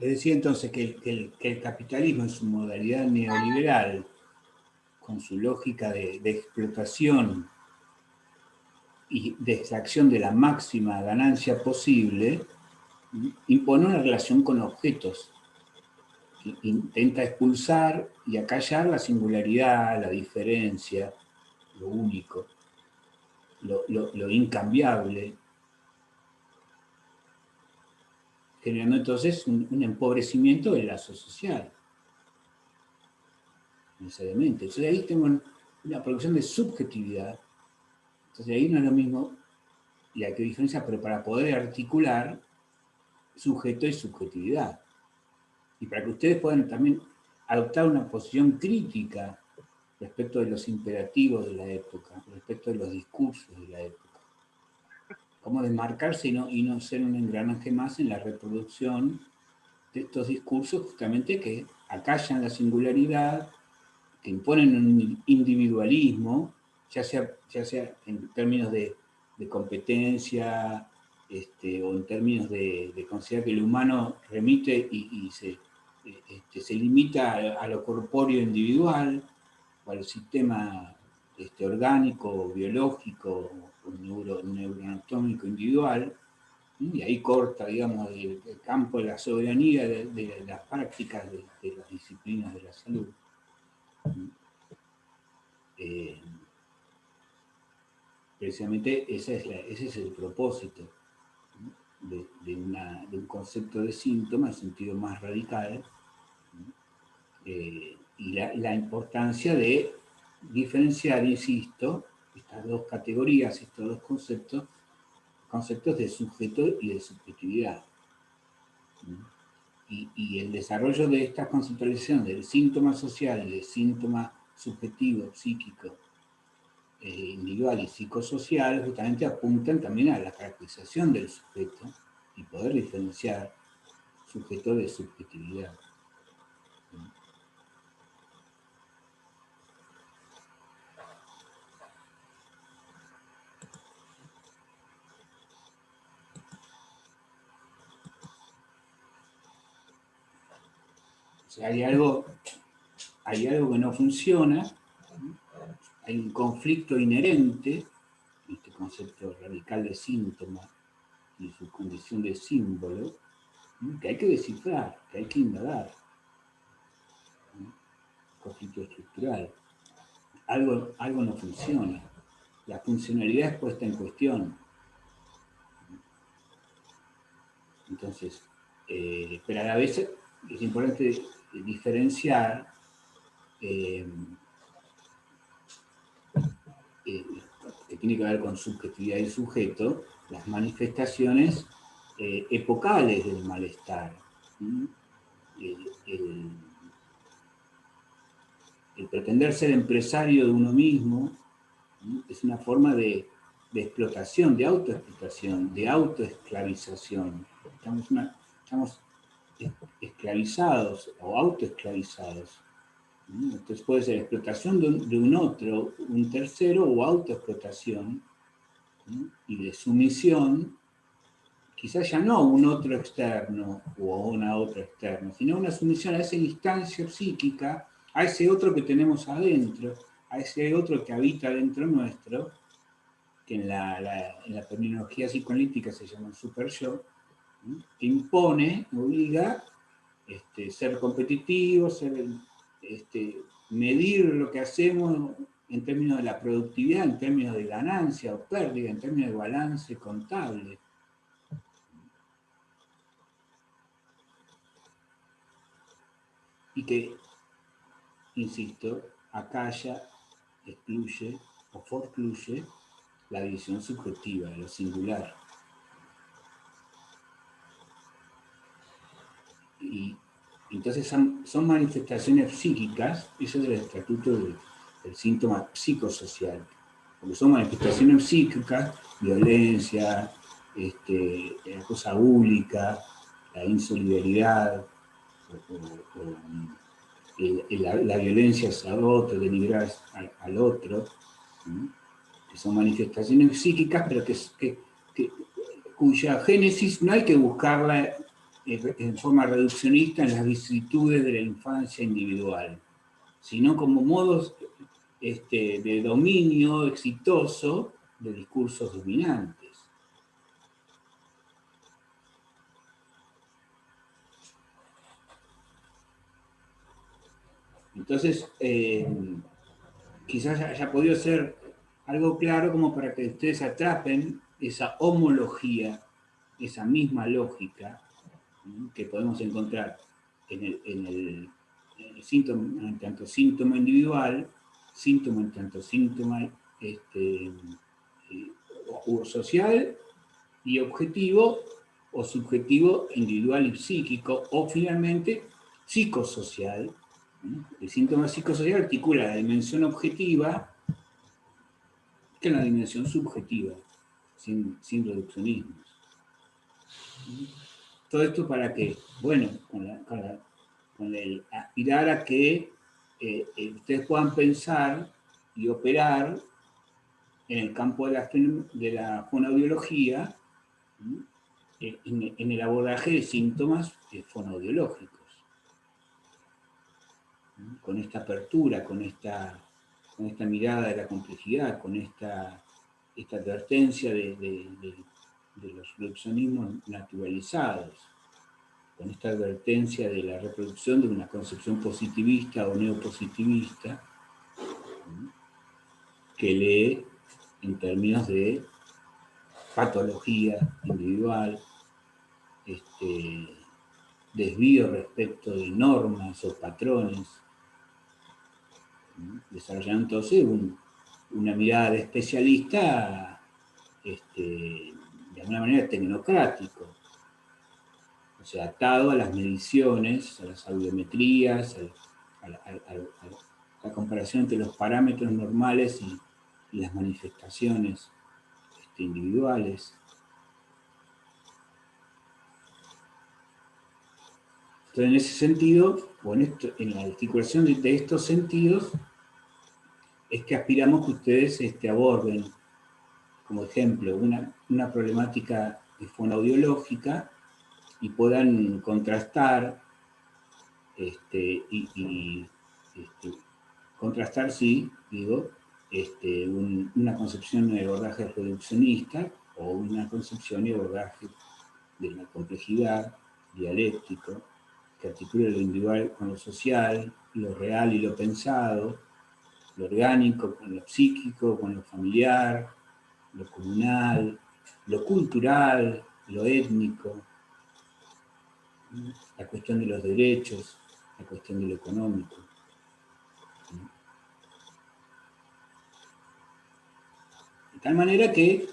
Les decía entonces que el capitalismo en su modalidad neoliberal, con su lógica de explotación y de extracción de la máxima ganancia posible, impone una relación con objetos. Intenta expulsar y acallar la singularidad, la diferencia, lo único, lo incambiable, generando entonces un empobrecimiento del lazo social, necesariamente. Entonces ahí tengo una producción de subjetividad. Entonces ahí no es lo mismo, y hay que diferenciar, pero para poder articular sujeto y subjetividad. Y para que ustedes puedan también adoptar una posición crítica respecto de los imperativos de la época, respecto de los discursos de la época. Cómo desmarcarse y no ser un engranaje más en la reproducción de estos discursos justamente que acallan la singularidad, que imponen un individualismo, ya sea en términos de competencia, o en términos de considerar que el humano remite y se limita a lo corpóreo individual, o al sistema orgánico, biológico, o neuroanatómico individual, y ahí corta, digamos, el campo de la soberanía de las prácticas de las disciplinas de la salud. Precisamente ese es el propósito de un concepto de síntoma en sentido más radical, y la importancia de diferenciar, insisto, estas dos categorías, estos dos conceptos de sujeto y de subjetividad. Y el desarrollo de esta conceptualización del síntoma social y del síntoma subjetivo, psíquico, individual y psicosocial, justamente apuntan también a la caracterización del sujeto y poder diferenciar sujeto de subjetividad. O sea, hay algo que no funciona, hay un conflicto inherente, este concepto radical de síntoma y su condición de símbolo, que hay que descifrar, que hay que indagar. Conflicto estructural. Algo no funciona. La funcionalidad es puesta en cuestión. Entonces, pero a la vez es importante diferenciar que tiene que ver con subjetividad y sujeto, las manifestaciones epocales del malestar. El pretender ser empresario de uno mismo es una forma de explotación, de autoexplotación, de autoesclavización. Estamos esclavizados o autoesclavizados. Entonces puede ser explotación de un otro, un tercero, o autoexplotación, y de sumisión, quizás ya no a un otro externo o a una otra externa, sino una sumisión a esa instancia psíquica, a ese otro que tenemos adentro, a ese otro que habita dentro nuestro, que en la terminología psicoanalítica se llama super yo, que impone, obliga ser competitivo, medir lo que hacemos en términos de la productividad, en términos de ganancia o pérdida, en términos de balance contable. Y que, insisto, acalla, excluye o forcluye la división subjetiva, lo singular. Y entonces son manifestaciones psíquicas, eso es el estatuto del síntoma psicosocial, porque son manifestaciones psíquicas, violencia, la cosa única, la insolidaridad, la violencia hacia otro, denigrar al otro, que son manifestaciones psíquicas, pero cuya génesis no hay que buscarla en forma reduccionista en las vicisitudes de la infancia individual, sino como modos de dominio exitoso de discursos dominantes. Entonces, quizás haya podido ser algo claro como para que ustedes atrapen esa homología, esa misma lógica que podemos encontrar en el síntoma, en tanto síntoma individual, síntoma en tanto síntoma social y objetivo, o subjetivo, individual y psíquico, o finalmente psicosocial. El síntoma psicosocial articula la dimensión objetiva con la dimensión subjetiva, sin reduccionismos. Todo esto para que, bueno, con el aspirar a que ustedes puedan pensar y operar en el campo de la fonoaudiología, en el abordaje de síntomas fonoaudiológicos. Con esta apertura, con esta mirada de la complejidad, con esta advertencia de los reduccionismos naturalizados, con esta advertencia de la reproducción de una concepción positivista o neopositivista que lee en términos de patología individual, desvío respecto de normas o patrones, desarrollando entonces una mirada de especialista de alguna manera tecnocrático, o sea, atado a las mediciones, a las audiometrías, a la comparación entre los parámetros normales y las manifestaciones individuales. Entonces, en ese sentido, en la articulación de estos sentidos, es que aspiramos que ustedes aborden, como ejemplo, una problemática fonoaudiológica y puedan contrastar, contrastar, sí, digo, una concepción de abordaje reduccionista o una concepción y abordaje de la complejidad dialéctico, que articula lo individual con lo social, lo real y lo pensado, lo orgánico con lo psíquico, con lo familiar, lo comunal, lo cultural, lo étnico, la cuestión de los derechos, la cuestión de lo económico. De tal manera que,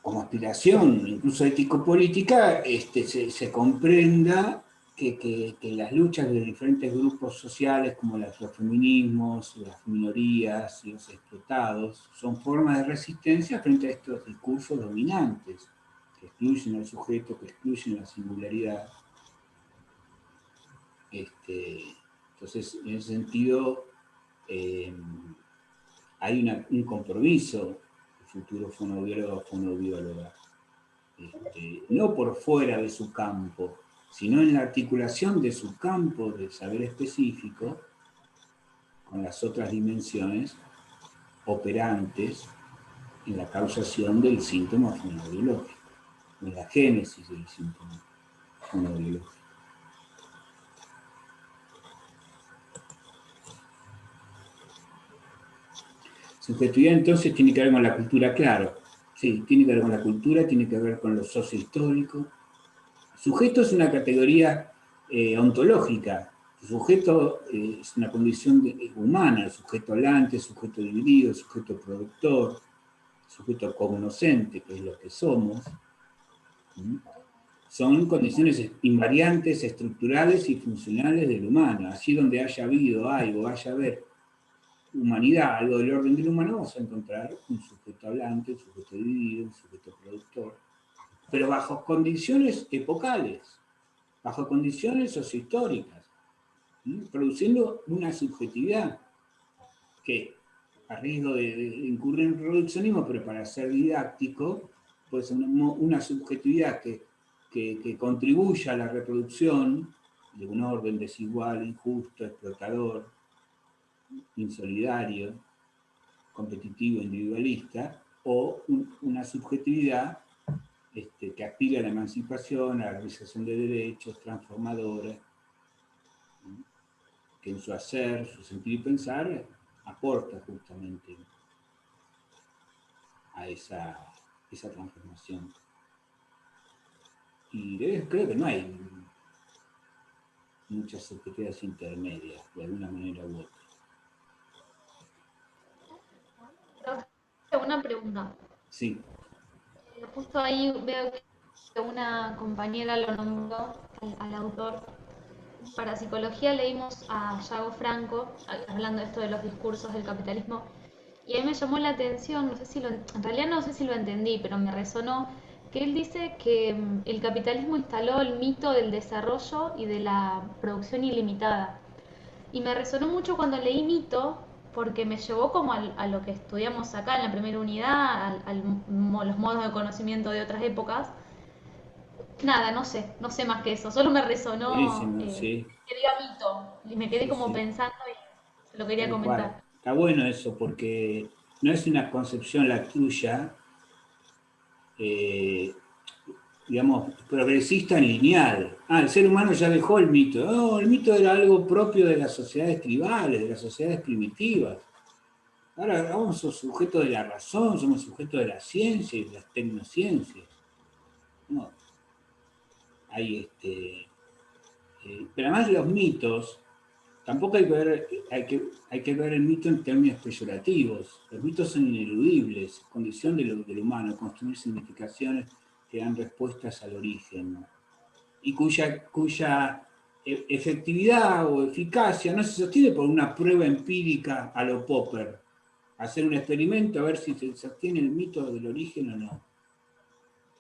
como aspiración, incluso ético-política, se comprenda que las luchas de diferentes grupos sociales, como los feminismos, las minorías y los explotados, son formas de resistencia frente a estos discursos dominantes, que excluyen al sujeto, que excluyen la singularidad. Entonces, en ese sentido, hay un compromiso del futuro fonoaudiólogo o fonoaudióloga, no por fuera de su campo, sino en la articulación de su campo de saber específico con las otras dimensiones operantes en la causación del síntoma fonoaudiológico, en la génesis del síntoma fonoaudiológico. Subjetividad entonces tiene que ver con la cultura, claro. Sí, tiene que ver con la cultura, tiene que ver con lo sociohistórico. Sujeto es una categoría ontológica. El sujeto es una condición humana, el sujeto hablante, el sujeto dividido, el sujeto productor, el sujeto cognoscente, que es lo que somos. Son condiciones invariantes, estructurales y funcionales del humano. Así donde haya habido algo, haya haber humanidad, algo del orden del humano, vamos a encontrar un sujeto hablante, un sujeto dividido, un sujeto productor, pero bajo condiciones epocales, bajo condiciones sociohistóricas, produciendo una subjetividad que, a riesgo de incurrir en reduccionismo, pero para ser didáctico, puede ser una subjetividad que que contribuya a la reproducción de un orden desigual, injusto, explotador, insolidario, competitivo, individualista, o una subjetividad que aspira a la emancipación, a la realización de derechos, transformadora, que en su hacer, su sentir y pensar, aporta justamente a esa transformación. Y creo que no hay muchas subjetividades intermedias, de alguna manera u otra. Una pregunta. Sí. Justo ahí veo que una compañera lo nombró al autor. Para psicología leímos a Yago Franco, hablando de esto de los discursos del capitalismo, y a mí me llamó la atención, no sé si en realidad no sé si lo entendí, pero me resonó, que él dice que el capitalismo instaló el mito del desarrollo y de la producción ilimitada. Y me resonó mucho cuando leí mito, porque me llevó como a lo que estudiamos acá en la primera unidad, los modos de conocimiento de otras épocas. Nada, no sé más que eso, solo me resonó Buenísimo, sí. que diga mito, y me quedé Sí, como sí. pensando y se lo quería Tal cual. comentar. Está bueno eso, porque no es una concepción la tuya, digamos, progresista lineal. El ser humano ya dejó el mito. No, el mito era algo propio de las sociedades tribales, de las sociedades primitivas. Ahora somos sujetos de la razón, somos sujetos de la ciencia y de las tecnociencias. No, hay pero además los mitos, tampoco hay que ver el mito en términos peyorativos. Los mitos son ineludibles, condición del humano, construir significaciones que dan respuestas al origen, y cuya efectividad o eficacia no se sostiene por una prueba empírica a lo Popper. Hacer un experimento a ver si se sostiene el mito del origen o no.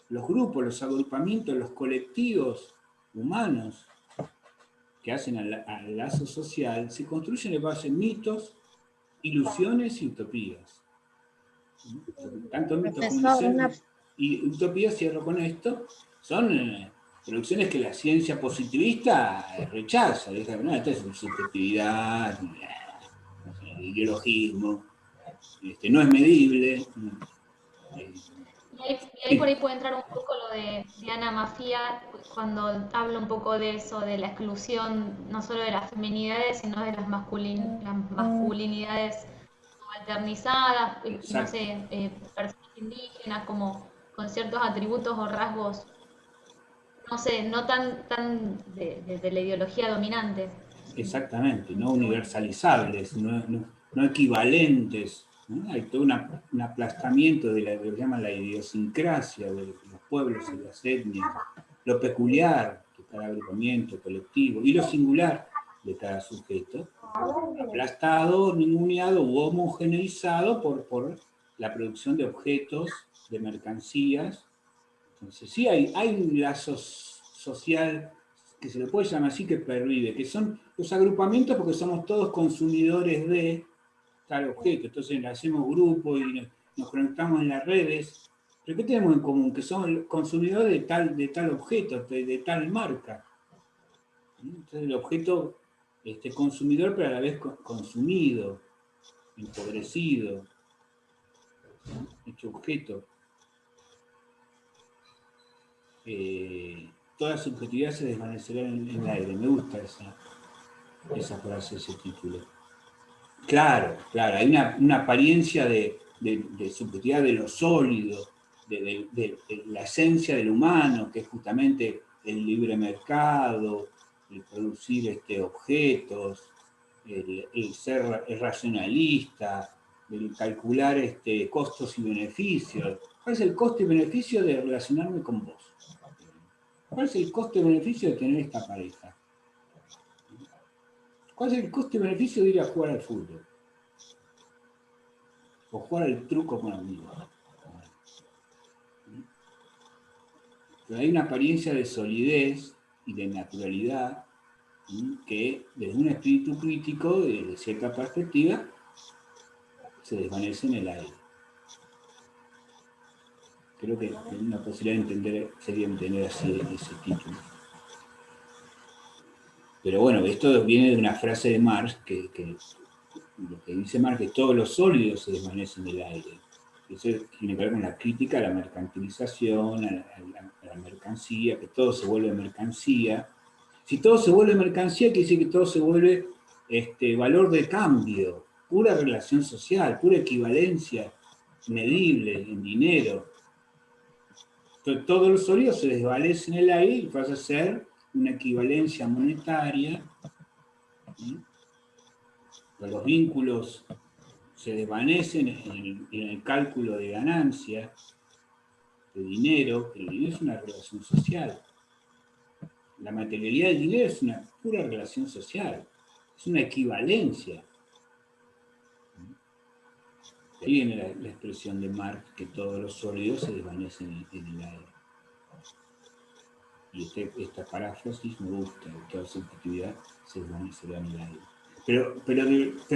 Los grupos, los agrupamientos, los colectivos humanos que hacen al lazo social se construyen en base a mitos, ilusiones y utopías. Tanto mitos como Profesor, ilusiones y utopías, cierro con esto, son producciones que la ciencia positivista rechaza. Deja, no, esta es subjetividad, ideologismo, no es medible. Y ahí por ahí puede entrar un poco lo de Diana Mafia, cuando habla un poco de eso, de la exclusión no solo de las feminidades, sino de las masculinidades alternizadas, no Exacto. sé, personas indígenas como con ciertos atributos o rasgos, no sé, no tan de la ideología dominante. Exactamente, no Pero bueno. universalizables, no equivalentes. ¿No? Hay todo un aplastamiento de lo que llaman la idiosincrasia de los pueblos y las etnias, lo peculiar de cada agrupamiento colectivo y lo singular de cada sujeto, aplastado, ninguneado u homogeneizado por la producción de objetos, de mercancías. Entonces sí hay un lazo social que se le puede llamar así, que pervive, que son los agrupamientos porque somos todos consumidores de tal objeto. Entonces hacemos grupo y nos conectamos en las redes. ¿Pero qué tenemos en común? Que somos consumidores de tal objeto, de tal marca. Entonces el objeto consumidor, pero a la vez consumido, empobrecido, hecho objeto. Toda subjetividad se desvanecerá en el aire. Me gusta esa frase, ese título. Claro, hay una apariencia de subjetividad de lo sólido, de la esencia del humano, que es justamente el libre mercado, el producir objetos, el ser racionalista, el calcular costos y beneficios. ¿Cuál es el costo y beneficio de relacionarme con vos? ¿Cuál es el costo y beneficio de tener esta pareja? ¿Cuál es el costo y beneficio de ir a jugar al fútbol? O jugar al truco con amigos. Pero hay una apariencia de solidez y de naturalidad que desde un espíritu crítico, de cierta perspectiva, se desvanece en el aire. Creo que una posibilidad de entender sería entender así ese título. Pero bueno, esto viene de una frase de Marx, lo que dice Marx, que todos los sólidos se desvanecen del aire. Eso tiene que ver con la crítica a la mercantilización, a la mercancía, que todo se vuelve mercancía. Si todo se vuelve mercancía, quiere decir que todo se vuelve valor de cambio, pura relación social, pura equivalencia medible en dinero. Entonces, todos los sólidos se desvanecen en el aire y pasa a ser una equivalencia monetaria. Los vínculos se desvanecen en el cálculo de ganancia, de dinero. El dinero es una relación social. La materialidad del dinero es una pura relación social, es una equivalencia. De ahí viene la expresión de Marx, que todos los sólidos se desvanecen en el aire. Y esta paráfrasis me gusta, que toda subjetividad se desvanecerá en el aire. Pero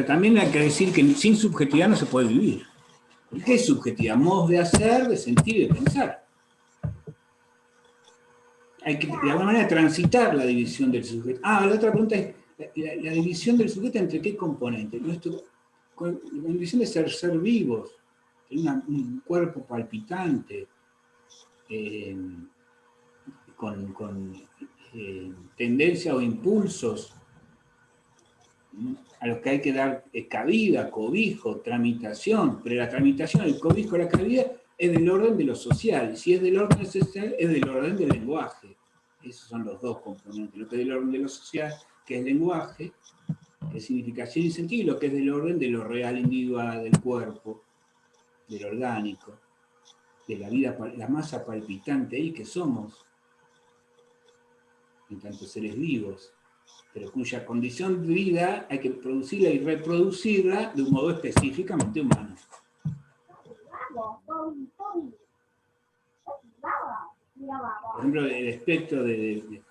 también hay que decir que sin subjetividad no se puede vivir. ¿Qué es subjetividad? Modos de hacer, de sentir y de pensar. Hay que, de alguna manera, transitar la división del sujeto. La otra pregunta es, ¿la división del sujeto entre qué componentes? La división de ser vivos, un cuerpo palpitante, con tendencia o impulsos a los que hay que dar cabida, cobijo, tramitación, pero la tramitación, el cobijo, la cabida es del orden de lo social. Si es del orden social, es del orden del lenguaje. Esos son los dos componentes. Lo que es del orden de lo social, que es lenguaje, que es significación y sentido, y lo que es del orden de lo real individual, del cuerpo, del orgánico, de la vida, la masa palpitante ahí que somos, en tanto seres vivos, pero cuya condición de vida hay que producirla y reproducirla de un modo específicamente humano. Por ejemplo, el espectro de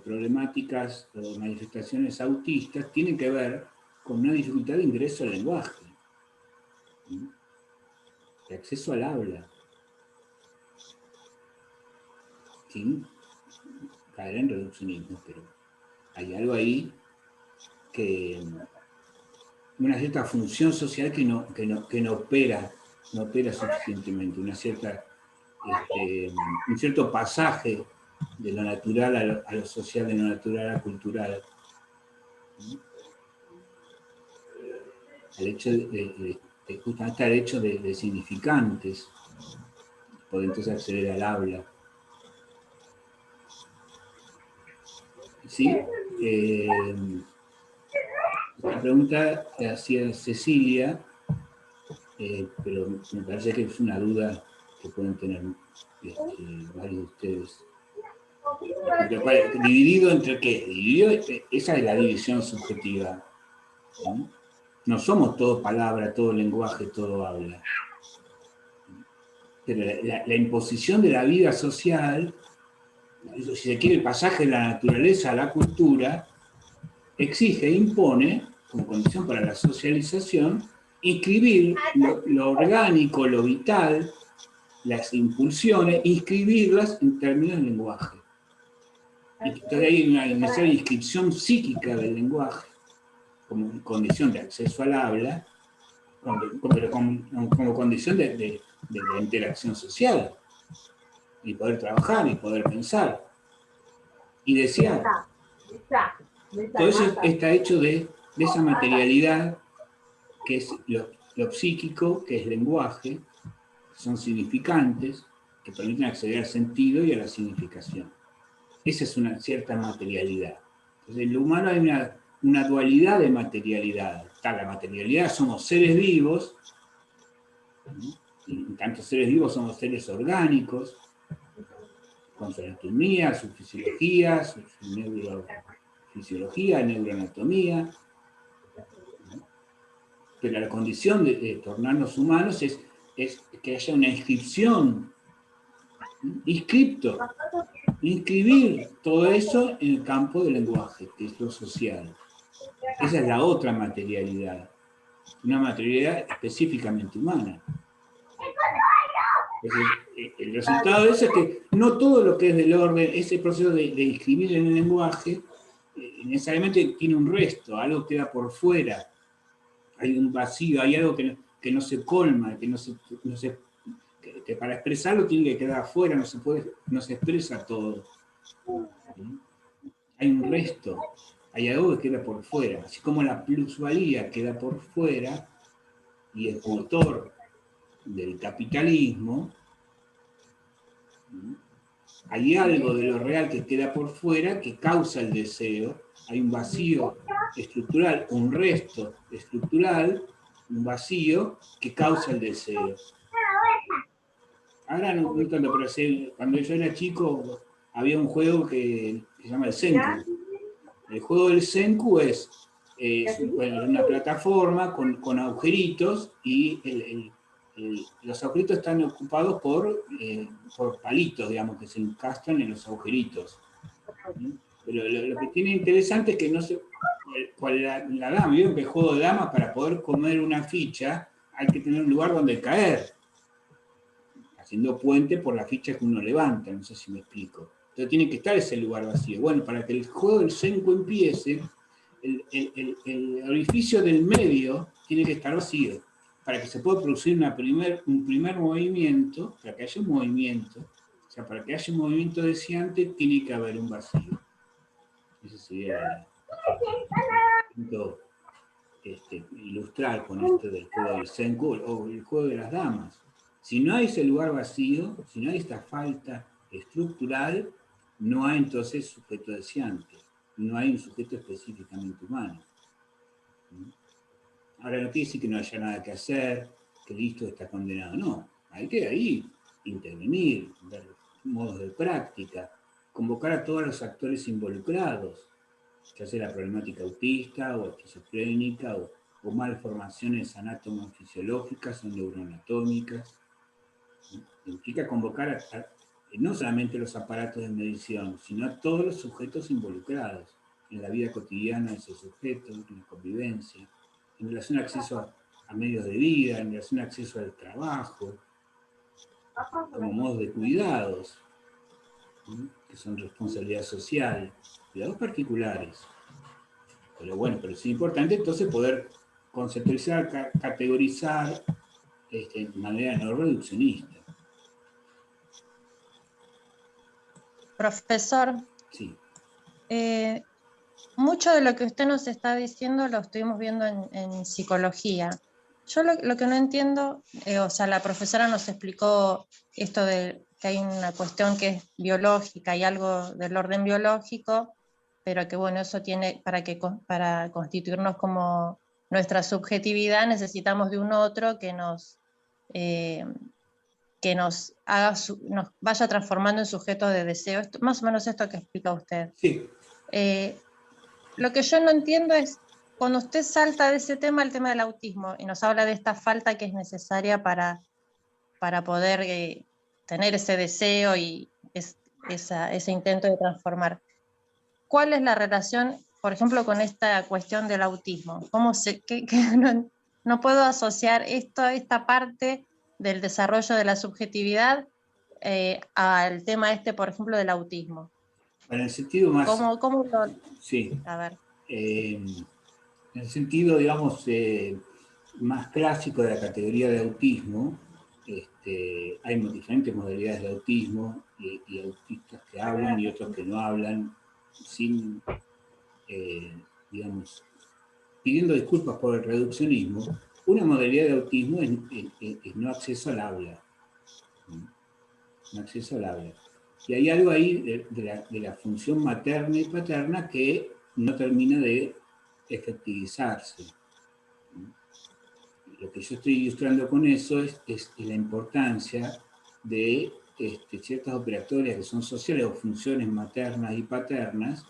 problemáticas o manifestaciones autistas tiene que ver con una dificultad de ingreso al lenguaje, de acceso al habla, sin caer en reduccionismo, pero hay algo ahí que una cierta función social que no opera suficientemente, una cierta, un cierto pasaje de lo natural a lo social, de lo natural a lo cultural, al hecho justamente al hecho de significantes, poder entonces acceder al habla. ¿Sí? La pregunta que hacía Cecilia, pero me parece que es una duda que pueden tener varios de ustedes. ¿Dividido entre qué? Esa es la división subjetiva. No somos todo palabra, todo lenguaje, todo habla. Pero la imposición de la vida social, si se quiere, el pasaje de la naturaleza a la cultura, exige e impone, como condición para la socialización, inscribir lo orgánico, lo vital, las impulsiones, inscribirlas en términos de lenguaje. Y entonces hay una necesaria inscripción psíquica del lenguaje como condición de acceso al habla, pero como condición de la interacción social, y poder trabajar, y poder pensar, y desear. Todo eso está hecho de esa materialidad que es lo psíquico, que es lenguaje, que son significantes, que permiten acceder al sentido y a la significación. Esa es una cierta materialidad. Entonces, en lo humano hay una dualidad de materialidad. Está la materialidad, somos seres vivos, y en tanto seres vivos somos seres orgánicos, con su anatomía, su fisiología, su neurofisiología, neuroanatomía. Pero la condición de tornarnos humanos es que haya una inscripción, inscribir todo eso en el campo del lenguaje, que es lo social. Esa es la otra materialidad, una materialidad específicamente humana. Entonces, el resultado de eso es que no todo lo que es del orden, ese proceso de escribir en el lenguaje, necesariamente tiene un resto, algo queda por fuera, hay un vacío, hay algo que no se colma, que para expresarlo tiene que quedar afuera, no se expresa todo. ¿Sí? Hay un resto, hay algo que queda por fuera, así como la plusvalía queda por fuera y el motor del capitalismo, hay algo de lo real que queda por fuera que causa el deseo, hay un vacío estructural, un resto estructural, un vacío que causa el deseo. Ahora no tanto, pero cuando yo era chico había un juego que se llama el Senku. El juego del Senku es una plataforma con agujeritos y los agujeritos están ocupados por palitos, digamos, que se encastran en los agujeritos. ¿Sí? Pero lo que tiene interesante es que no se... ¿Cuál la dama? ¿Vieron que el juego de damas, para poder comer una ficha, hay que tener un lugar donde caer? Haciendo puente por la ficha que uno levanta, no sé si me explico. Entonces tiene que estar ese lugar vacío. Bueno, para que el juego del Senku empiece, el orificio del medio tiene que estar vacío. Para que se pueda producir un primer movimiento, para que haya un movimiento, o sea, para que haya un movimiento deseante, tiene que haber un vacío. Ese sería ilustrar con esto del juego del Senku o el juego de las damas. Si no hay ese lugar vacío, si no hay esta falta estructural, no hay entonces sujeto deseante, no hay un sujeto específicamente humano. Ahora no quiere decir que no haya nada que hacer, que listo, está condenado, no. Hay que ahí intervenir, ver modos de práctica, convocar a todos los actores involucrados, ya sea la problemática autista o esquizofrénica o malformaciones anatomofisiológicas o neuroanatómicas. Implica convocar no solamente los aparatos de medición, sino a todos los sujetos involucrados en la vida cotidiana de esos sujetos, en la convivencia, en relación al acceso a medios de vida, en relación al acceso al trabajo, como modos de cuidados, que son responsabilidad social, cuidados particulares. Pero bueno, pero es importante entonces poder conceptualizar, categorizar de manera no reduccionista. Profesor, sí. Mucho de lo que usted nos está diciendo lo estuvimos viendo en psicología. Yo lo que no entiendo, o sea, la profesora nos explicó esto de que hay una cuestión que es biológica y algo del orden biológico, pero que bueno, eso tiene, para constituirnos como nuestra subjetividad necesitamos de un otro que nos nos vaya transformando en sujetos de deseo. Más o menos esto que explica usted. Sí. Lo que yo no entiendo es, cuando usted salta de ese tema, el tema del autismo, y nos habla de esta falta que es necesaria para poder tener ese deseo y ese intento de transformar. ¿Cuál es la relación, por ejemplo, con esta cuestión del autismo? No puedo asociar esta parte del desarrollo de la subjetividad al tema por ejemplo, del autismo. En el sentido más... ¿Cómo lo...? Sí. A ver. En el sentido, digamos, más clásico de la categoría de autismo, hay diferentes modalidades de autismo y autistas que hablan y otros que no hablan, sin, digamos, pidiendo disculpas por el reduccionismo. Una modalidad de autismo es no acceso al habla. No acceso al habla. Y hay algo ahí de la función materna y paterna que no termina de efectivizarse. Lo que yo estoy ilustrando con eso es la importancia de ciertas operatorias que son sociales o funciones maternas y paternas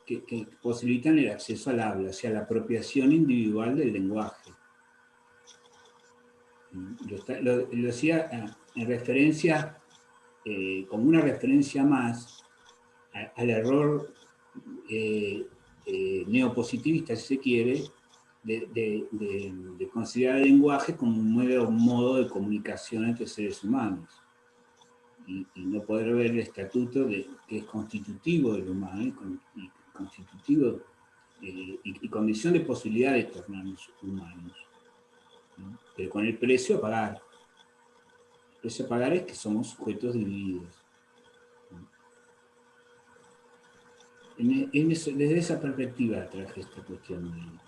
que posibilitan el acceso al habla, o sea, la apropiación individual del lenguaje. Lo decía en referencia, como una referencia más al error neopositivista, si se quiere, de considerar el lenguaje como un nuevo modo de comunicación entre seres humanos. y no poder ver el estatuto que es constitutivo del humano y constitutivo y condición de posibilidad de tornarnos humanos, ¿no? Pero con el precio a pagar. El precio a pagar es que somos sujetos divididos. Desde esa perspectiva traje esta cuestión.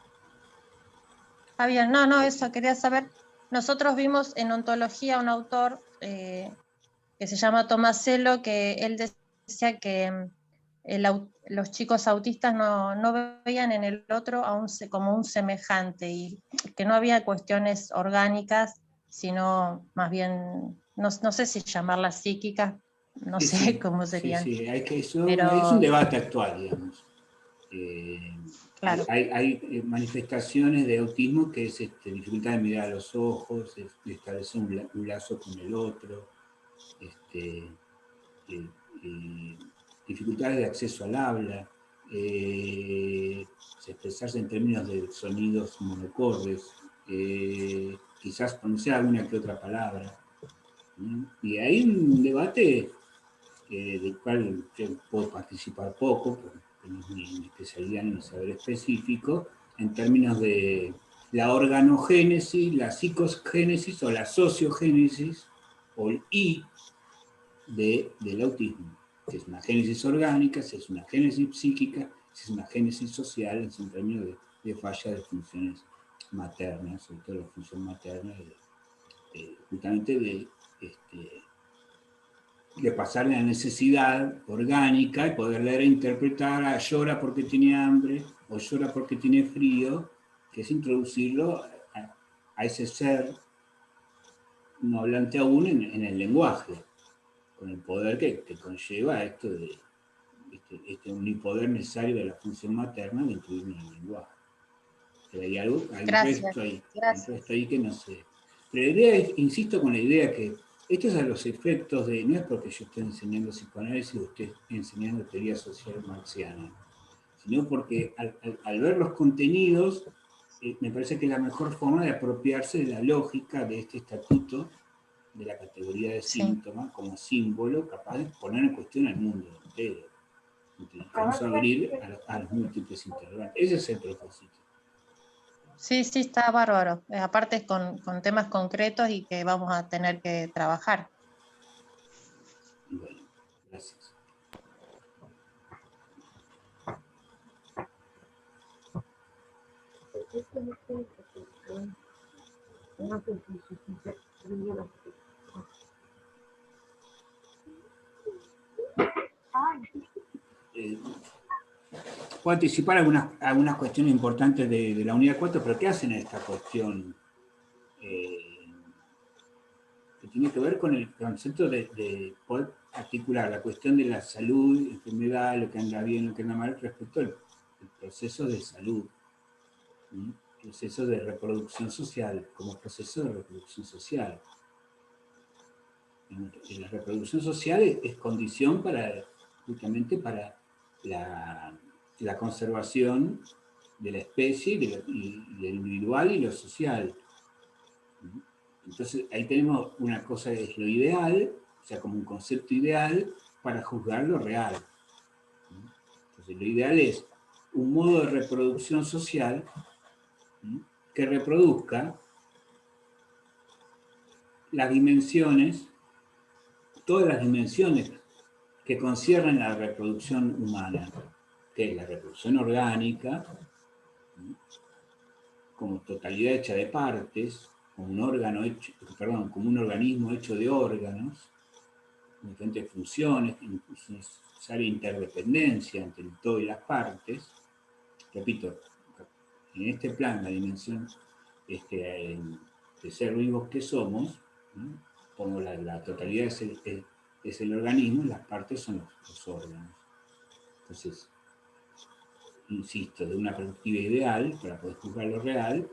Está bien, no, eso quería saber. Nosotros vimos en ontología un autor que se llama Tomasello, que él decía que los chicos autistas no veían en el otro como un semejante, y que no había cuestiones orgánicas, sino más bien, no sé si llamarlas psíquicas, no Sí, sé sí, cómo sí, serían. sí, es un Pero, debate actual, digamos. claro, Hay manifestaciones de autismo que es dificultad de mirar a los ojos, de establecer un lazo con el otro, este, eh, eh, dificultades de acceso al habla, expresarse en términos de sonidos monocordes, quizás pronunciar alguna que otra palabra, ¿no? Y hay un debate del cual yo puedo participar poco, porque no es mi especialidad ni mi saber específico, en términos de la organogénesis, la psicogénesis o la sociogénesis, o el I del autismo, si es una génesis orgánica, si es una génesis psíquica, si es una génesis social, en términos de falla de funciones maternas, sobre todo la función materna, justamente de pasar la necesidad orgánica y poder leer e interpretar a llora porque tiene hambre o llora porque tiene frío, que es introducirlo a ese ser no hablante aún en el lenguaje, con el poder que conlleva esto de este unipoder necesario de la función materna de incluirlo en el lenguaje. Pero hay gracias, un gracias. resto ahí que no sé. Pero la idea es, insisto con la idea que esto es a los efectos de, no es porque yo esté enseñando psicoanálisis o esté enseñando teoría social marxiana, sino porque al ver los contenidos, me parece que es la mejor forma de apropiarse de la lógica de este estatuto, de la categoría de Sí. síntoma, como símbolo capaz de poner en cuestión al mundo entero. Vamos a abrir a los múltiples interrogantes. Ese es el propósito. Sí, sí, está bárbaro. Aparte con temas concretos y que vamos a tener que trabajar. Y bueno, gracias. Puedo anticipar algunas cuestiones importantes de la unidad 4, pero ¿qué hacen esta cuestión? Que tiene que ver con el concepto de poder articular la cuestión de la salud, enfermedad, lo que anda bien, lo que anda mal, respecto al proceso de salud, ¿sí? Proceso de reproducción social, como proceso de reproducción social. La reproducción social es condición justamente para la conservación de la especie, y lo individual y lo social. Entonces ahí tenemos una cosa que es lo ideal, o sea, como un concepto ideal para juzgar lo real. Entonces lo ideal es un modo de reproducción social que reproduzca las dimensiones, todas las dimensiones que conciernen la reproducción humana, que es la reproducción orgánica, como totalidad hecha de partes, como como un organismo hecho de órganos, con diferentes funciones, incluso necesaria interdependencia entre el todo y las partes. Repito, en este plan, la dimensión de ser vivos que somos, ¿no? Como la totalidad es el organismo, las partes son los órganos. Entonces, insisto, de una perspectiva ideal, para poder juzgar lo real,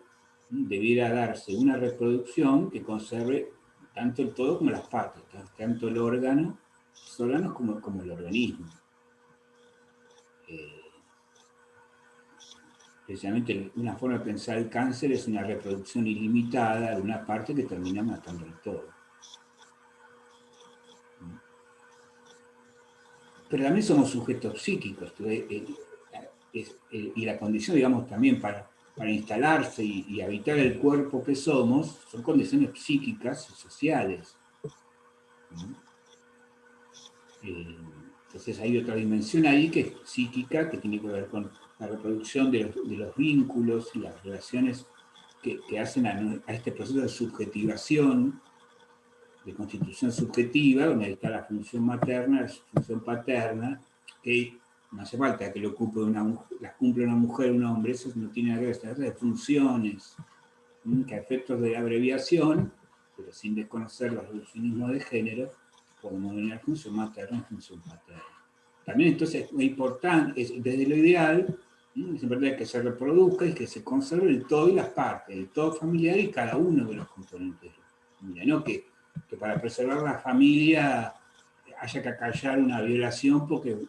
debiera darse una reproducción que conserve tanto el todo como las partes, tanto el órgano, los órganos como el organismo. Precisamente una forma de pensar el cáncer es una reproducción ilimitada de una parte que termina matando el todo. pero también somos sujetos psíquicos, y la condición, digamos, también para instalarse y habitar el cuerpo que somos, son condiciones psíquicas y sociales. Entonces hay otra dimensión ahí que es psíquica, que tiene que ver con la reproducción de los vínculos y las relaciones que hacen a este proceso de subjetivación, de constitución subjetiva, donde está la función materna, la función paterna, que no hace falta que lo ocupe las cumple una mujer o un hombre, eso no tiene nada que ver, se trata de funciones, que a efectos de abreviación, pero sin desconocer los reduccionismos de género, podemos denominar función materna y función paterna. También entonces es muy importante, desde lo ideal, es importante que se reproduzca y que se conserve el todo y las partes, el todo familiar y cada uno de los componentes de la familia, no que para preservar la familia haya que acallar una violación porque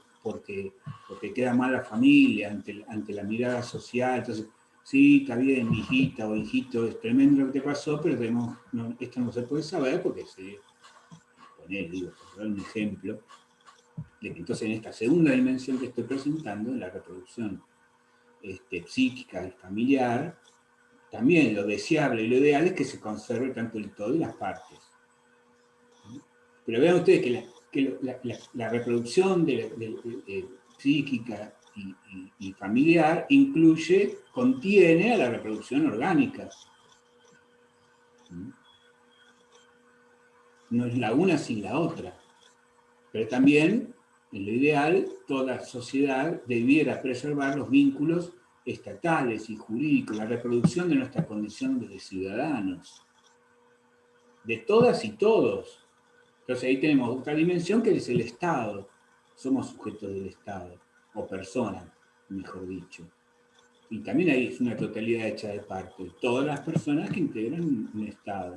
queda mal la familia ante la mirada social. Entonces, sí, está bien, hijita o hijito, es tremendo lo que te pasó, pero esto no se puede saber porque por dar un ejemplo, de que entonces en esta segunda dimensión que estoy presentando, en la reproducción psíquica y familiar, también lo deseable y lo ideal es que se conserve tanto el todo y las partes. Pero vean ustedes que la reproducción psíquica y familiar contiene a la reproducción orgánica. No es la una sin la otra. Pero también, en lo ideal, toda sociedad debiera preservar los vínculos estatales y jurídicos, la reproducción de nuestra condición de ciudadanos, de todas y todos. Entonces ahí tenemos otra dimensión que es el Estado. Somos sujetos del Estado, o personas, mejor dicho. Y también ahí es una totalidad hecha de parte. Todas las personas que integran un Estado.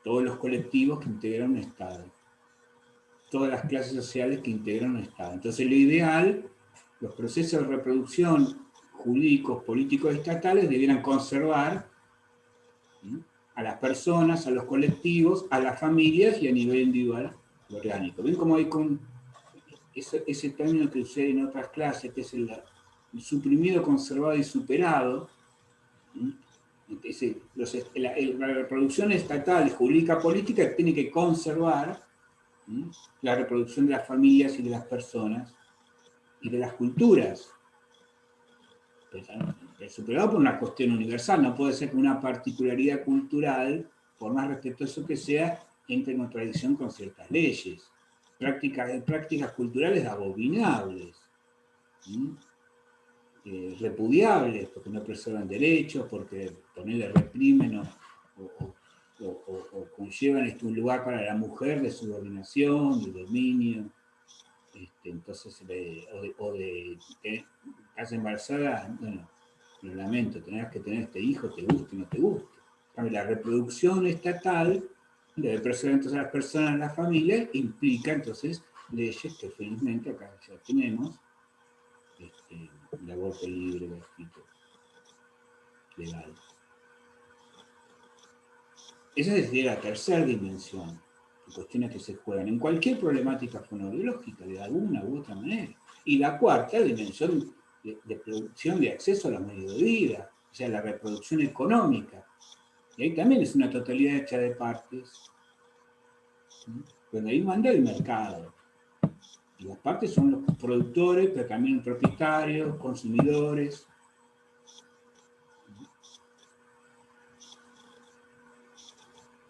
Todos los colectivos que integran un Estado. Todas las clases sociales que integran un Estado. Entonces lo ideal, los procesos de reproducción jurídicos, políticos, estatales debieran conservar a las personas, a los colectivos, a las familias y a nivel individual lo orgánico. ¿Ven cómo hay con ese término que usé en otras clases, que es el suprimido, conservado y superado? La reproducción estatal, jurídica, política tiene que conservar la reproducción de las familias y de las personas y de las culturas. Superado por una cuestión universal, no puede ser que una particularidad cultural, por más respetuoso que sea, entre en contradicción con ciertas leyes. Prácticas culturales abominables, repudiables, porque no preservan derechos, porque ponerle reprimen o conllevan un lugar para la mujer de subordinación, de dominio. Entonces, estás embarazada, bueno, lo lamento, tenés que tener este hijo, te guste o no te guste. La reproducción estatal debe preservar entonces a las personas, a las familias, implica entonces leyes que felizmente acá ya tenemos, el aborto libre, gratuito, legal. Esa sería la tercera dimensión, de cuestiones que se juegan en cualquier problemática fonobiológica, de alguna u otra manera. Y la cuarta dimensión de producción de acceso a los medios de vida, o sea, la reproducción económica. Y ahí también es una totalidad hecha de partes, donde ahí manda el mercado. Y las partes son los productores, pero también propietarios, consumidores.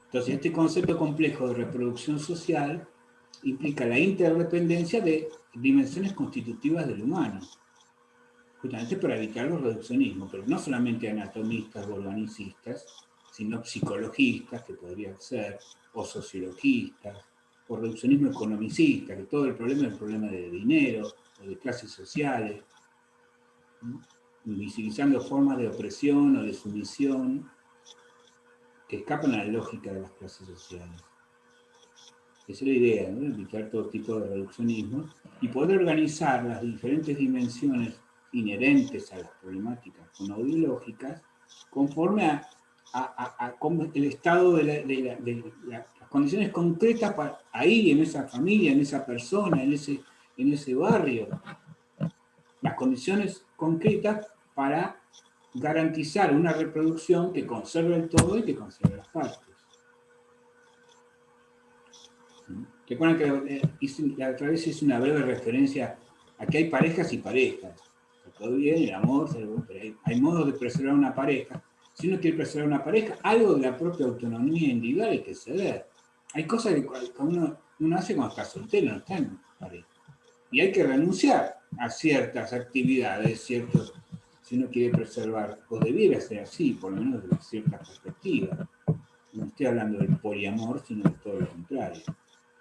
Entonces, este concepto complejo de reproducción social implica la interdependencia de dimensiones constitutivas del humano, justamente para evitar los reduccionismos, pero no solamente anatomistas o organicistas, sino psicologistas, que podrían ser, o sociologistas, o reduccionismo economicista, que todo el problema es el problema de dinero, o de clases sociales, invisibilizando formas de opresión o de sumisión, que escapan a la lógica de las clases sociales. Esa es la idea, ¿no? Evitar todo tipo de reduccionismo y poder organizar las diferentes dimensiones inherentes a las problemáticas fonoaudiológicas conforme a el estado de las condiciones concretas para ahí, en esa familia, en esa persona, en ese barrio. Las condiciones concretas para garantizar una reproducción que conserve el todo y que conserve las partes. Recuerden que la otra vez hice una breve referencia a que hay parejas y parejas. Todo bien, el amor, pero hay modos de preservar una pareja. Si uno quiere preservar una pareja, algo de la propia autonomía individual hay que ceder. Hay cosas que uno hace cuando está soltero, no está en pareja. Y hay que renunciar a ciertas actividades, si uno quiere preservar, o debiera ser así, por lo menos desde cierta perspectiva. No estoy hablando del poliamor, sino de todo lo contrario.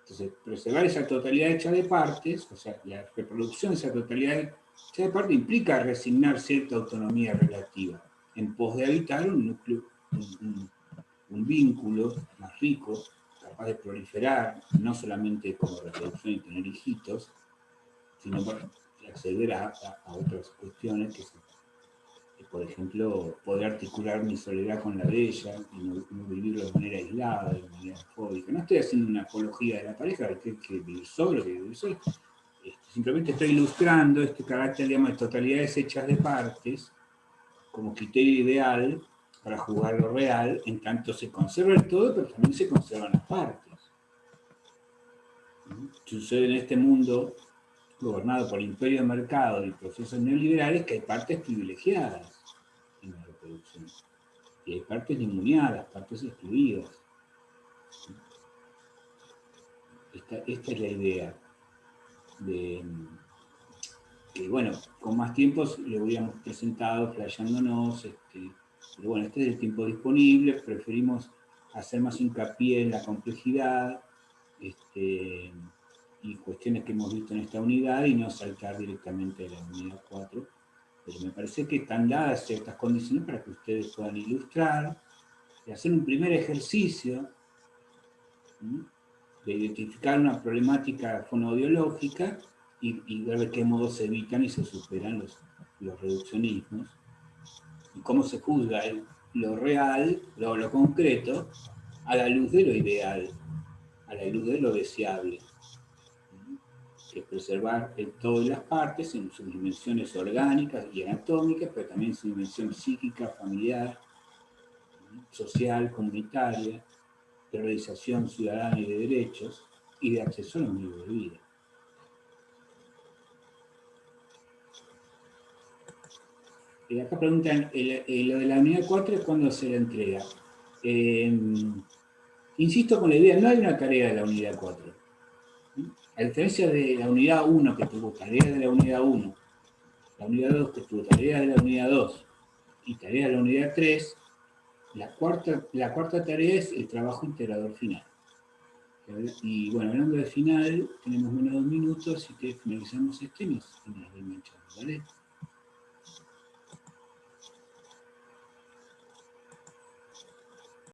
Entonces, preservar esa totalidad hecha de partes, o sea, la reproducción de esa totalidad hecha de partes implica resignar cierta autonomía relativa en pos de habitar un núcleo, un vínculo más rico, capaz de proliferar, no solamente como reproducción y tener hijitos, sino para acceder a otras cuestiones que por ejemplo, poder articular mi soledad con la de ella y no vivirlo de manera aislada, de manera fóbica. No estoy haciendo una apología de la pareja, que hay que vivir solo, que vivir solo. Simplemente estoy ilustrando este carácter, digamos, de totalidades hechas de partes como criterio ideal para jugar lo real, en tanto se conserva el todo, pero también se conservan las partes. Sucede en este mundo gobernado por el imperio de mercado y procesos neoliberales que hay partes privilegiadas en la reproducción. Y hay partes ninguneadas, partes excluidas. Esta es la idea de que, bueno, con más tiempos lo hubiéramos presentado flasheándonos, pero bueno, este es el tiempo disponible, preferimos hacer más hincapié en la complejidad y cuestiones que hemos visto en esta unidad y no saltar directamente a la unidad 4. Pero me parece que están dadas ciertas condiciones para que ustedes puedan ilustrar y hacer un primer ejercicio de identificar una problemática fonoaudiológica y ver de qué modo se evitan y se superan los reduccionismos y cómo se juzga lo real, lo concreto, a la luz de lo ideal, a la luz de lo deseable, que es preservar el todo de las partes en sus dimensiones orgánicas y anatómicas, pero también en su dimensión psíquica, familiar, social, comunitaria, de realización ciudadana y de derechos, y de acceso a los medios de vida. Acá preguntan, lo de la unidad 4 es cuándo se la entrega. Insisto con la idea, no hay una tarea de la unidad 4. A diferencia de la unidad 1 que tuvo tareas de la unidad 1, la unidad 2 que tuvo tareas de la unidad 2 y tareas de la unidad 3, la cuarta tarea es el trabajo integrador final. Y bueno, hablando de final, tenemos menos de 2 minutos, así que finalizamos este y nos vemos, ¿vale?